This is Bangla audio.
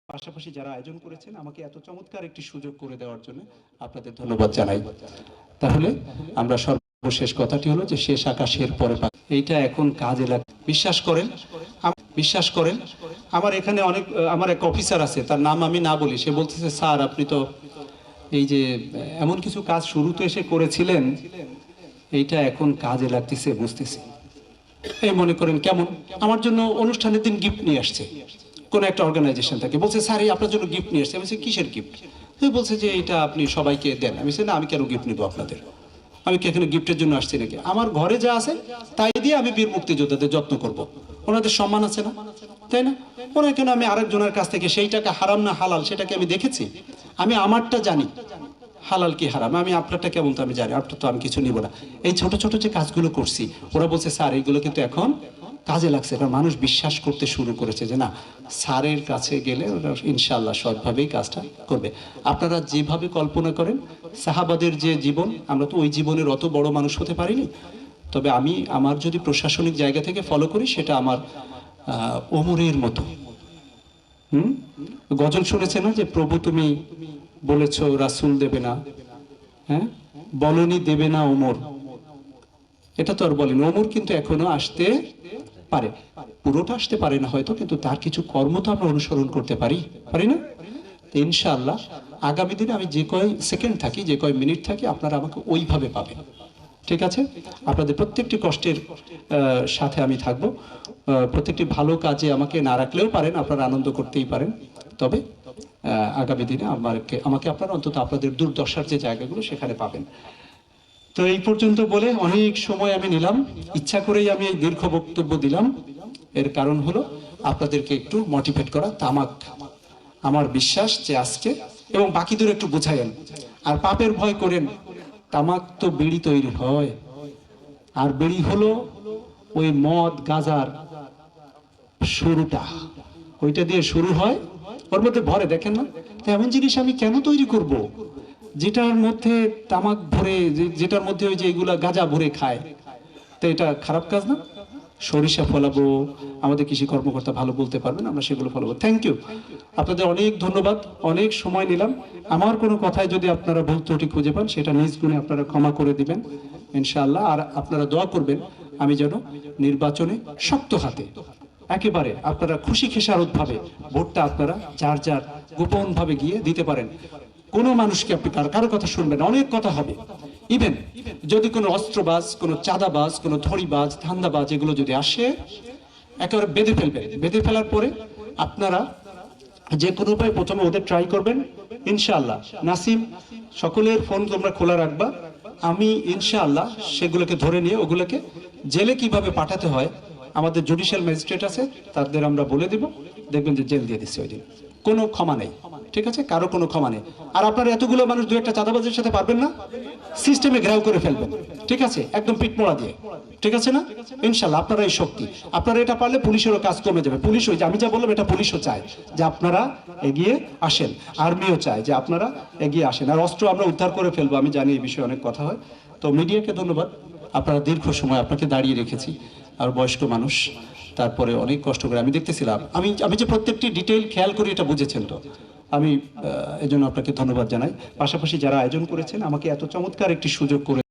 পাশাপাশি যারা আয়োজন করেছেন আমাকে এত চমৎকার একটি সুযোগ করে দেওয়ার জন্য আপনাদের ধন্যবাদ জানাই। তাহলে আমরা সর্বশেষ কথাটি হলো যে শেষ আকাশের পরে এইটা এখন কাজে লাগে। বিশ্বাস করেন আমার এখানে অনেক আমার এক অফিসার আছে, তার নাম আমি না বলি, সে বলতেছে স্যার আপনি তো এই যে এমন কিছু কাজ শুরুতে এসে করেছিলেন এইটা এখন কাজে লাগতেছে বুঝতেছি। এই মনে করেন কেমন, আমার জন্য অনুষ্ঠানের দিন গিফট নিয়ে আসছে কোন একটা অর্গানাইজেশন থেকে, বলছে স্যার এই আপনার জন্য গিফট নিয়ে আসছে। আমি বলছি কিসের গিফট? তুই বলছে যে এটা আপনি সবাইকে দেন। আমি বলছি না, আমি কেন গিফট নিব আপনাদের, আমি কি এখানে গিফটের জন্য আসছি নাকি? আমার ঘরে যা আছে তাই দিয়ে আমি বীর মুক্তিযোদ্ধাদের যত্ন করব, ওনাদের সম্মান আছে না, তাই না? ওনার কেন আমি আরেকজনের কাছ থেকে সেই টাকা হারাম না হালাল সেটাকে আমি দেখেছি? আমি আমারটা জানি হালাল কি হারাম, আমি আপনারটা কেমন তো আমি জানি, আপনার তো আমি কিছু নিব না। এই ছোট ছোট যে কাজগুলো করছি ওরা বলছে স্যার এইগুলো কিন্তু এখন কাজে লাগছে, কারণ মানুষ বিশ্বাস করতে শুরু করেছে যে না স্যারের কাছে গেলে ওরা ইনশাআল্লাহ সৎভাবেই কাজটা করবে। আপনারা যেভাবে কল্পনা করেন সাহাবাদের যে জীবন, আমরা তো ওই জীবনের অত বড় মানুষ হতে পারিনি, তবে আমি আমার যদি প্রশাসনিক জায়গা থেকে ফলো করি সেটা আমার ওমরের মতো। গজল শুনেছে না যে প্রভু তুমি বলেছ রাসূল দেবে না, হ্যাঁ বলনি দেবে না ওমর, এটা তো আর বলেন। ওমর কিন্তু এখনো আসতে পারে, পুরোটা আসতে পারে না হয়তো, কিন্তু তার কিছু কর্ম তো আমরা অনুসরণ করতে পারি, পারি না? ইনশাআল্লাহ আগামী দিনে আমি যে কয় সেকেন্ড থাকি, যে কয় মিনিট থাকি, আপনারা আমাকে ওইভাবে পাবেন, ঠিক আছে? আপনাদের প্রত্যেকটি কষ্টের সাথে আমি থাকবো, প্রত্যেকটি ভালো কাজে আমাকে না রাখলেও পারেন, আপনারা আনন্দ করতেই পারেন, তবে আগামী দিনে আমাকে আপনারা অন্তত আপনাদের দুর্দশার যে জায়গাগুলো সেখানে পাবেন। তো এই পর্যন্ত বলে অনেক সময় আমি নিলাম, ইচ্ছা করেই আমি এই দীর্ঘ বক্তব্য দিলাম। এর কারণ হলো আপনাদেরকে একটু মোটিভেট করা। তামাক আমার বিশ্বাস যে আজকে এবং বাকিদের একটু বুঝাইন, আর পাপের ভয় করেন। তামাক তো বিড়ি তৈরি হয়, আর বিড়ি হলো ওই মদ গাজার শুরুটা, ওইটা দিয়ে শুরু হয়, ওর মধ্যে ভরে দেখেন না। তো এমন জিনিস আমি কেন তৈরি করব যেটার মধ্যে তামাক ভরে, যেটার মধ্যে ওই যে এগুলা গাঁজা ভরে খায়? তো এটা খারাপ কাজ না? সরিষা ফলাবো, আমাদের কৃষি কর্মকর্তা ভালো বলতে পারবেন, আমরা সেগুলো ফলাবো। থ্যাংক ইউ, আপনাদের অনেক ধন্যবাদ, অনেক সময় নিলাম। আমার কোনো কথায় যদি আপনারা ভুল ত্রুটি খুঁজে পান সেটা নিজ গুণে আপনারা ক্ষমা করে দিবেন ইনশাআল্লাহ। আর আপনারা দোয়া করবেন আমি যেন নির্বাচনে শক্ত হাতে একেবারে আপনারা খুশি খেসারত ভাবে ভোটটা আপনারা যার যার গোপন ভাবে গিয়ে দিতে পারেন। কোনো মানুষকে আপনি কারো কথা শুনবেন, অনেক কথা হবে। ইভেন যদি কোনো অস্ত্রবাজ, কোনো চাঁদাবাজ, কোনো ধড়িবাজ, ধান্দাবাজ এগুলো যদি আসে একেবারে বেঁধে ফেলবেন। বেঁধে ফেলার পরে আপনারা যে কোনো উপায় প্রথমে ওদের ট্রাই করবেন ইনশাআল্লাহ। নাসিম সকলের ফোন তোমরা খোলা রাখবা, আমি ইনশাআল্লাহ সেগুলোকে ধরে নিয়ে ওগুলোকে জেলে কিভাবে পাঠাতে হয় আমাদের জুডিশিয়াল ম্যাজিস্ট্রেট আছে, তাদের আমরা বলে দিব, দেখবেন যে জেল দিয়ে দিচ্ছে ওই দিন। কোনো ক্ষমা নেই, ঠিক আছে? কারো কোনো ক্ষমা নেই। আর আপনারা এতগুলো মানুষ দু একটা চাঁদাবাজের সাথে পারবেন না, সিস্টেমে ঘেরাও করে ফেলবেন, ঠিক আছে? একদম পিটমোড়া দিয়ে, ঠিক আছে না? ইনশাআল্লাহ আপনারা এই শক্তি, আপনারা এটা পারলে পুলিশেরও কাজ কমে যাবে। পুলিশ ওই যে আমি যা বললাম এটা পুলিশও চায় যে আপনারা এগিয়ে আসেন, আর্মিও চায় যে আপনারা এগিয়ে আসেন। আর অস্ত্র আমরা উদ্ধার করে ফেলবো, আমি জানি এই বিষয়ে অনেক কথা হয়। তো মিডিয়াকে ধন্যবাদ, আপনারা দীর্ঘ সময় আপনাকে দাঁড়িয়ে রেখেছি, আর বয়স্ক মানুষ, তারপরে অনেক কষ্ট করে আমি দেখতেছিলাম, আমি যে প্রত্যেকটি ডিটেইল খেয়াল করি এটা বুঝেছেন তো, আমি এজন্য আপনাকে ধন্যবাদ জানাই। পাশাপাশি যারা আয়োজন করেছেন আমাকে এত চমৎকার একটি সুযোগ করে